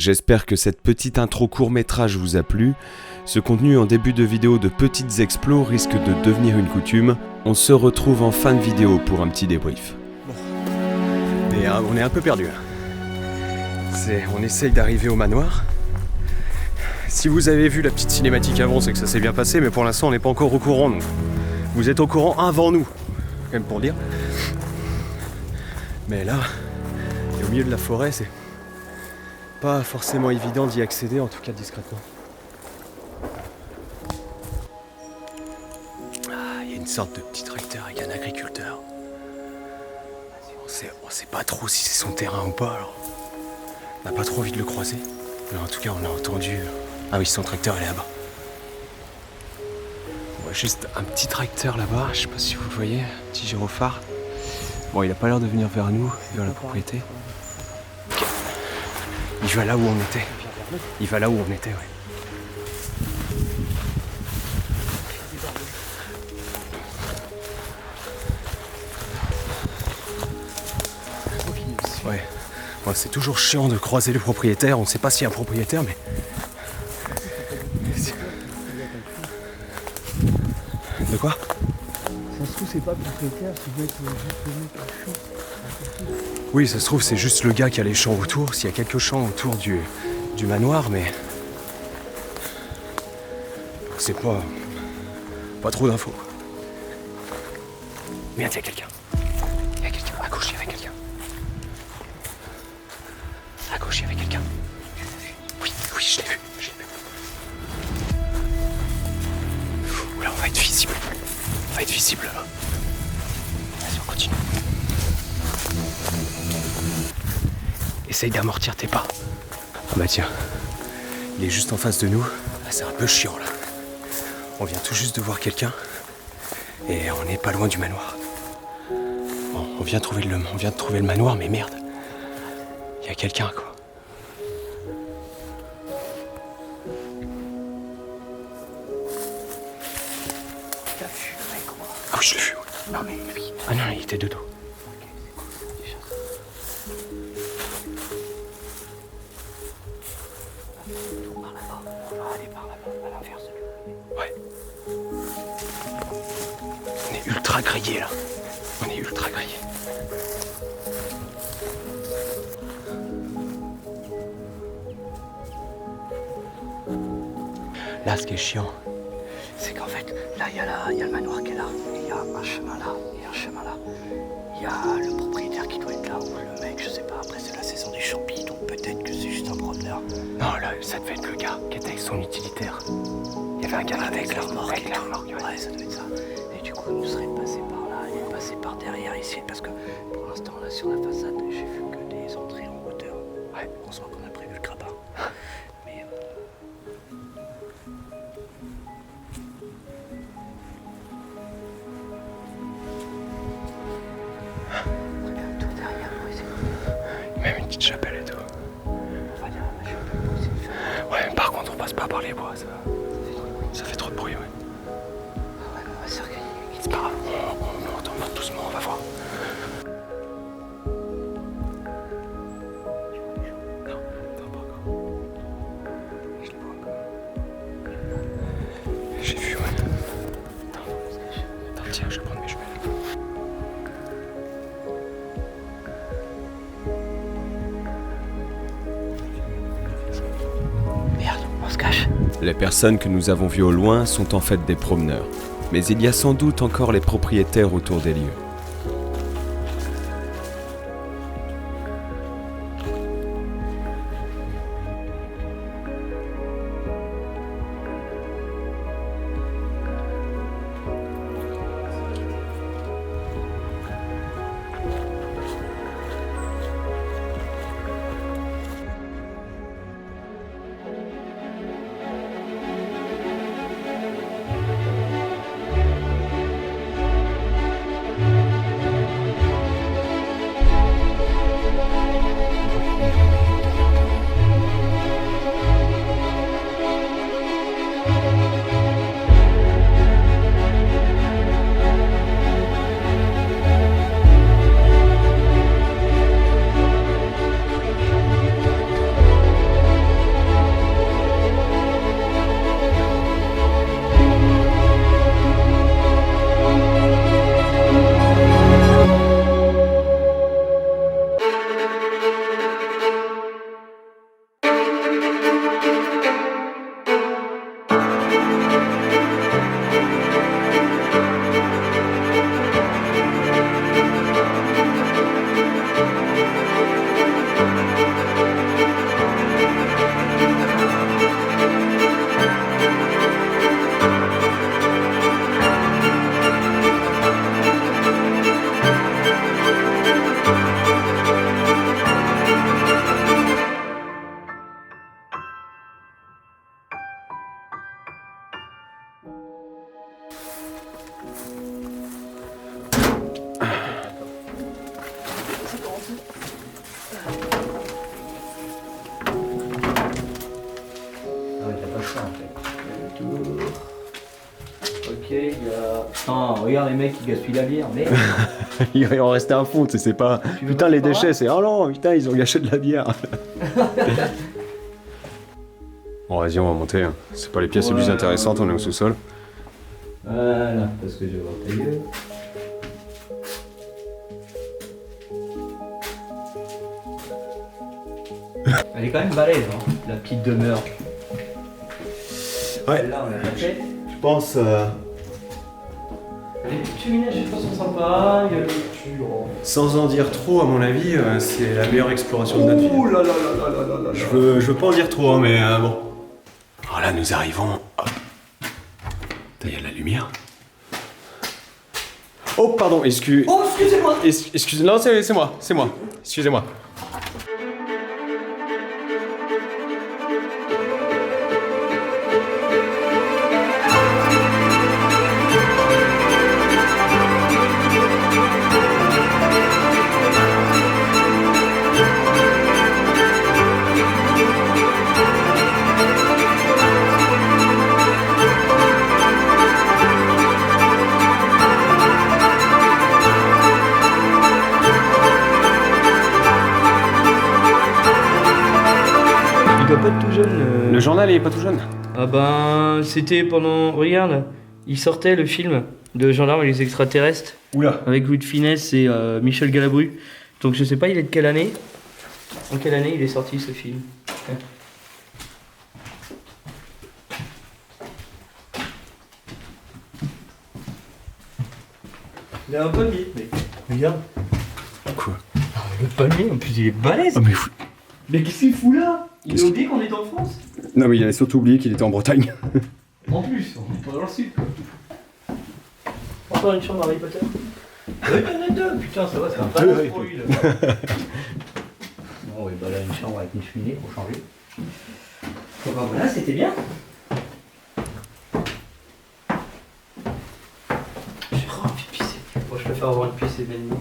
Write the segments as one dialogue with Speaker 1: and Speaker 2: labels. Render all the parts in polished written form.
Speaker 1: J'espère que cette petite intro court-métrage vous a plu. Ce contenu en début de vidéo de petites explos risque de devenir une coutume. On se retrouve en fin de vidéo pour un petit débrief.
Speaker 2: Bon. Et on est un peu perdu. On essaye d'arriver au manoir. Si vous avez vu la petite cinématique avant, c'est que ça s'est bien passé, mais pour l'instant on n'est pas encore au courant. Donc vous êtes au courant avant nous, quand même pour dire. Mais là, au milieu de la forêt, c'est pas forcément évident d'y accéder, en tout cas discrètement. Il y a une sorte de petit tracteur avec un agriculteur. On sait pas trop si c'est son terrain ou pas, alors on n'a pas trop envie de le croiser. Mais en tout cas, on a entendu... Ah oui, son tracteur est là-bas. On voit juste un petit tracteur là-bas, je sais pas si vous le voyez, un petit gyrophare. Bon, il a pas l'air de venir vers nous, vers la propriété. Okay. Il va là où on était. Ouais. Ouais, c'est toujours chiant de croiser le propriétaire, on sait pas s'il y a un propriétaire, mais... De quoi?
Speaker 3: Ça se trouve, c'est pas le propriétaire, c'est juste le mec qui chante.
Speaker 2: Oui, ça se trouve, c'est juste le gars qui a les champs autour, s'il y a quelques champs autour du manoir, mais... C'est pas trop d'infos. Merde, il y a quelqu'un. À gauche, il y avait quelqu'un. À gauche, il y avait quelqu'un. Oui, je l'ai vu. Oula, on va être visible. Là-bas. Vas-y, on continue. Essaye d'amortir tes pas. Ah bah tiens, il est juste en face de nous. Ah, c'est un peu chiant là. On vient tout juste de voir quelqu'un. Et on n'est pas loin du manoir. Bon, on vient de trouver le manoir, mais merde. Il y a quelqu'un quoi. Ah oui, je l'ai vu.
Speaker 3: Non, mais lui.
Speaker 2: Ah non, il était de dos.
Speaker 3: On va aller par là-bas, à l'inverse de lui.
Speaker 2: Ouais. On est ultra grillé là. Là, ce qui est chiant,
Speaker 3: C'est qu'en fait, là, il y a le manoir qui est là. Et il y a un chemin là, et un chemin là. Il y a le propriétaire qui doit être là, ou le mec, je sais pas. Après, c'est la saison des champis, donc peut-être que c'est juste un promeneur.
Speaker 2: non, là, ça devait être le gars qui était avec son utilitaire. Il y avait un gars
Speaker 3: Avec leur remorque et tout.
Speaker 2: remorque, ouais.
Speaker 3: Ouais, ça doit être ça. Et du coup, nous serait passé par là et passé par derrière ici. Parce que pour l'instant, là, sur la façade, j'ai vu que des entrées en hauteur. Ouais, heureusement qu'on a prévu le grappin. Mais regarde tout derrière pour essayer de...
Speaker 2: Même une petite chapelle et tout.
Speaker 3: On va dire à la chapelle pour essayer de faire...
Speaker 2: Ouais, mais par contre, on passe pas par les bois, ça fait trop de bruit, ouais.
Speaker 3: Ah ouais, mais on va se recueillir.
Speaker 2: C'est pas grave, on monte doucement, on va voir. Non, pas encore. Je le vois encore. J'ai vu, ouais. Attends, tiens, je vais prendre mes jumelles.
Speaker 3: Merde, on se cache.
Speaker 1: Les personnes que nous avons vues au loin sont en fait des promeneurs. Mais il y a sans doute encore les propriétaires autour des lieux.
Speaker 3: Putain, regarde les mecs qui gaspillent la bière, merde.
Speaker 1: Il en restait un fond, tu sais, c'est pas...
Speaker 3: Tu veux
Speaker 1: Putain,
Speaker 3: passer
Speaker 1: les
Speaker 3: par là
Speaker 1: déchets, c'est... Oh non, putain, ils ont gâché de la bière. Bon, vas-y, on va monter. Hein. C'est pas les pièces les plus intéressantes, on est au sous-sol.
Speaker 3: Voilà, parce que je vais voir ta gueule. Elle est quand même balèze, hein, la petite demeure.
Speaker 1: Ouais.
Speaker 3: Là, on l'a pas fait.
Speaker 1: Je pense...
Speaker 3: Les petites cheminées, je sais pas, sont sympas. Il y a le
Speaker 1: Sans en dire trop, à mon avis, c'est la meilleure exploration de notre vie.
Speaker 3: Ouh là là là là là là.
Speaker 1: Je veux pas en dire trop, hein, mais bon. Alors là, nous arrivons... Hop. Il y a de la lumière. Oh, pardon,
Speaker 3: Oh, excusez-moi.
Speaker 1: Excusez... Non, c'est moi, c'est moi. Excusez-moi.
Speaker 3: Il doit pas être tout jeune.
Speaker 1: Le journal, il est pas tout jeune.
Speaker 3: Ah ben, c'était pendant... Regarde, il sortait le film de Gendarmes et les extraterrestres
Speaker 1: Oula.
Speaker 3: avec Louis de Funès et Michel Galabru. Donc je sais pas, il est de quelle année? En quelle année il est sorti ce film? Il a un palmier, mec. Regarde.
Speaker 1: Quoi?
Speaker 3: Le palmier, en plus il est balèze.
Speaker 1: Oh, mais...
Speaker 3: Mais qu'est-ce qu'il fout là? Il a
Speaker 1: Qu'est-ce
Speaker 3: oublié qu'on est en France?
Speaker 1: Non, mais il avait surtout oublié qu'il était en Bretagne.
Speaker 3: En plus, on est pas dans le sud quoi. Encore une chambre Harry Potter? Oui, il y en a deux, putain, ça va, c'est un balèze pour lui là. Bon, oui, bah là, une chambre avec une cheminée pour changer. Bon, bah voilà, c'était bien. J'ai trop envie de pisser. Bon, je préfère avoir une pisse événement.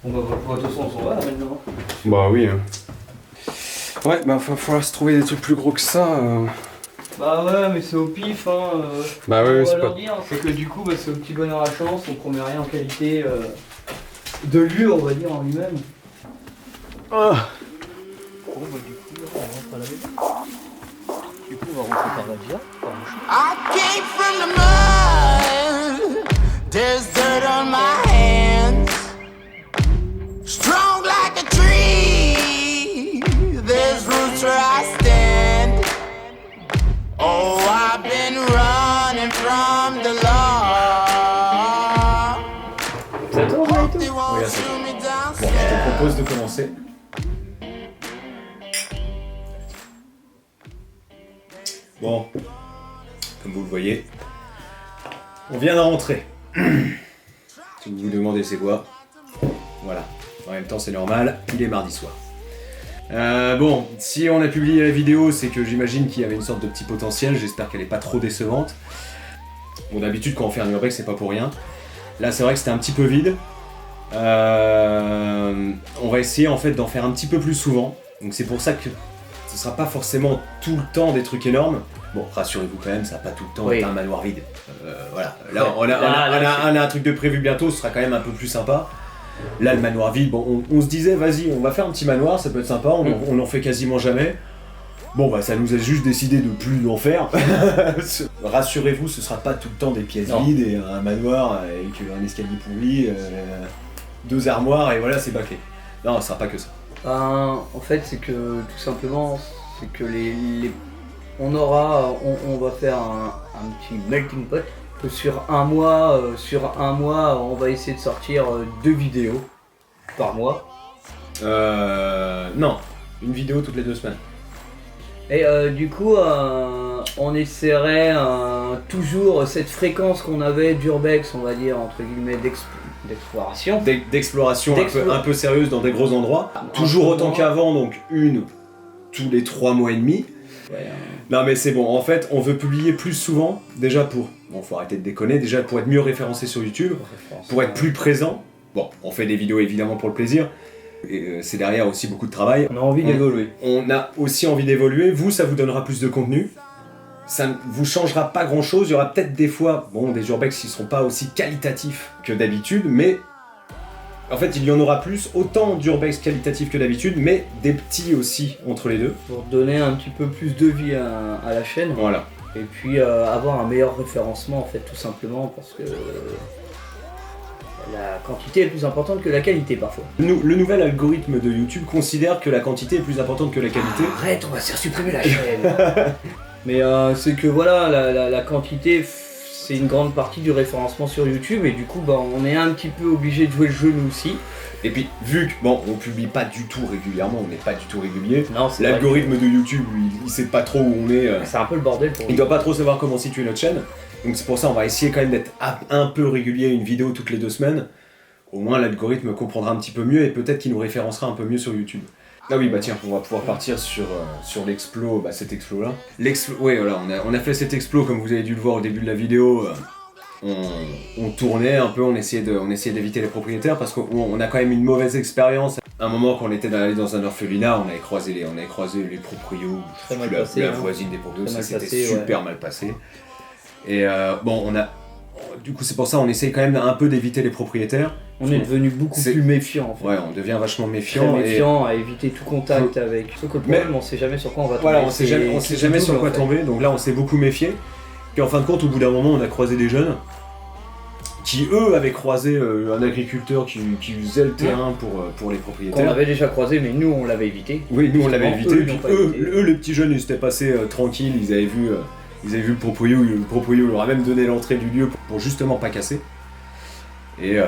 Speaker 3: Bon, bah, de toute façon, on s'en va là maintenant.
Speaker 1: Bah oui. Hein. Ouais, bah va falloir se trouver des trucs plus gros que ça.
Speaker 3: Bah ouais, mais c'est au pif, hein.
Speaker 1: Bah
Speaker 3: On
Speaker 1: ouais,
Speaker 3: va
Speaker 1: c'est
Speaker 3: leur
Speaker 1: pas...
Speaker 3: dire, c'est que du coup, bah, c'est au petit bonheur à chance, on promet rien en qualité de lieu, on va dire, en lui-même.
Speaker 1: Ah.
Speaker 3: Bon, bah du coup, là, on rentre à la maison. Du coup, on va rentrer par la via, par le chou.
Speaker 4: I came from the mud. There's dirt on my hands. Strong like a tree. There's roots where I stand. Oh, I've been running from the law.
Speaker 3: Ça tourne là et tout.
Speaker 4: They won't
Speaker 1: Regarde ça.
Speaker 4: shoot me down.
Speaker 1: Bon, je te propose de commencer. Bon, comme vous le voyez, on vient de rentrer. Si vous vous demandez c'est quoi, voilà. En même temps c'est normal, il est mardi soir. Bon, si on a publié la vidéo, c'est que j'imagine qu'il y avait une sorte de petit potentiel, j'espère qu'elle est pas trop décevante. Bon, d'habitude quand on fait un urbex c'est pas pour rien. Là c'est vrai que c'était un petit peu vide. On va essayer en fait d'en faire un petit peu plus souvent. Donc c'est pour ça que ce sera pas forcément tout le temps des trucs énormes. Bon, rassurez-vous quand même, ça va pas tout le temps
Speaker 3: Oui.
Speaker 4: être un manoir vide.
Speaker 1: Voilà, là, on a un truc de prévu bientôt, ce sera quand même un peu plus sympa. Là, le manoir vide, bon, on se disait, vas-y, on va faire un petit manoir, ça peut être sympa, on en fait quasiment jamais. Bon, bah, ça nous a juste décidé de plus en faire. Rassurez-vous, ce sera pas tout le temps des pièces vides et un manoir avec un escalier pourri, 2 armoires et voilà, c'est bâclé. Non, ce sera pas que ça.
Speaker 3: Ben, en fait, c'est que tout simplement, c'est que on va faire un petit melting pot. Que sur un mois, on va essayer de sortir 2 vidéos par mois.
Speaker 1: Non, une vidéo toutes les 2 semaines.
Speaker 3: Et du coup, on essaierait toujours cette fréquence qu'on avait d'urbex, on va dire, entre guillemets, d'exploration.
Speaker 1: D'exploration un peu sérieuse dans des gros endroits. Toujours autant qu'avant, donc une tous les 3 mois et demi.
Speaker 3: Ouais,
Speaker 1: Non mais c'est bon, en fait on veut publier plus souvent, déjà pour, bon faut arrêter de déconner, déjà pour être mieux référencé sur YouTube, pour être plus présent. Bon, on fait des vidéos évidemment pour le plaisir, et c'est derrière aussi beaucoup de travail.
Speaker 3: On a envie d'évoluer.
Speaker 1: On a aussi envie d'évoluer, vous ça vous donnera plus de contenu, ça ne vous changera pas grand chose. Il y aura peut-être des fois, bon, des urbex qui seront pas aussi qualitatifs que d'habitude, mais en fait, il y en aura plus, autant d'urbex qualitatifs que d'habitude, mais des petits aussi entre les deux.
Speaker 3: Pour donner un petit peu plus de vie à la chaîne.
Speaker 1: Voilà.
Speaker 3: Et puis avoir un meilleur référencement en fait tout simplement parce que la quantité est plus importante que la qualité parfois.
Speaker 1: Le nouvel algorithme de YouTube considère que la quantité est plus importante que la qualité.
Speaker 3: Arrête, on va se faire supprimer la chaîne. Mais c'est que voilà, la quantité c'est une grande partie du référencement sur YouTube et du coup bah, on est un petit peu obligé de jouer le jeu nous aussi.
Speaker 1: Et puis vu que bon, on publie pas du tout régulièrement, on n'est pas du tout régulier.
Speaker 3: Non, c'est
Speaker 1: l'algorithme de YouTube, il sait pas trop où on est.
Speaker 3: C'est un peu le bordel pour
Speaker 1: Il doit pas trop savoir comment situer notre chaîne. Donc c'est pour ça on va essayer quand même d'être un peu régulier, une vidéo toutes les 2 semaines. Au moins l'algorithme comprendra un petit peu mieux et peut-être qu'il nous référencera un peu mieux sur YouTube. Ah oui bah tiens, on va pouvoir partir sur l'explo, bah cet explo là. Ouais voilà, on a fait cet explo comme vous avez dû le voir au début de la vidéo. On tournait un peu, on essayait d'éviter les propriétaires parce qu'on a quand même une mauvaise expérience. À un moment quand on était allé dans un orphelinat, on avait croisé les proprios, la voisine des proprios, ça s'était super mal passé. Et bon du coup c'est pour ça on essaye quand même un peu d'éviter les propriétaires.
Speaker 3: On est devenu beaucoup plus méfiant en fait.
Speaker 1: Ouais, on devient vachement méfiant.
Speaker 3: Très méfiant, à éviter tout contact avec. Sauf que le problème, on sait jamais sur quoi on va tomber.
Speaker 1: Voilà, on sait jamais sur quoi tomber, donc là on s'est beaucoup méfié. Puis en fin de compte, au bout d'un moment, on a croisé des jeunes qui eux avaient croisé un agriculteur qui faisait le terrain pour les propriétaires.
Speaker 3: Qu'on avait déjà croisé, mais nous on l'avait évité.
Speaker 1: Oui, nous on l'avait évité. Puis eux, les petits jeunes, ils s'étaient passés tranquilles, ils avaient vu le proprio leur a même donné l'entrée du lieu pour justement pas casser. Et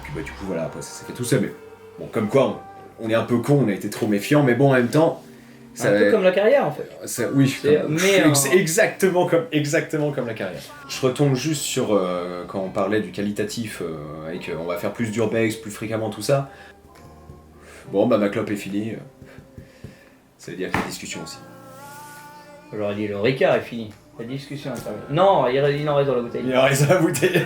Speaker 1: puis bah du coup voilà, après ça s'est fait tout seul. Mais bon, comme quoi, on est un peu con, on a été trop méfiant, mais bon en même temps.
Speaker 3: Un peu comme la carrière en fait.
Speaker 1: Oui, c'est exactement comme la carrière. Je retombe juste sur quand on parlait du qualitatif, avec on va faire plus d'urbex, plus fréquemment tout ça. Bon bah ma clope est finie. Ça veut dire que la discussion aussi.
Speaker 3: J'aurais dit le Ricard est fini. La discussion est terminée. Non, il en reste dans la bouteille.
Speaker 1: Il en reste dans la bouteille.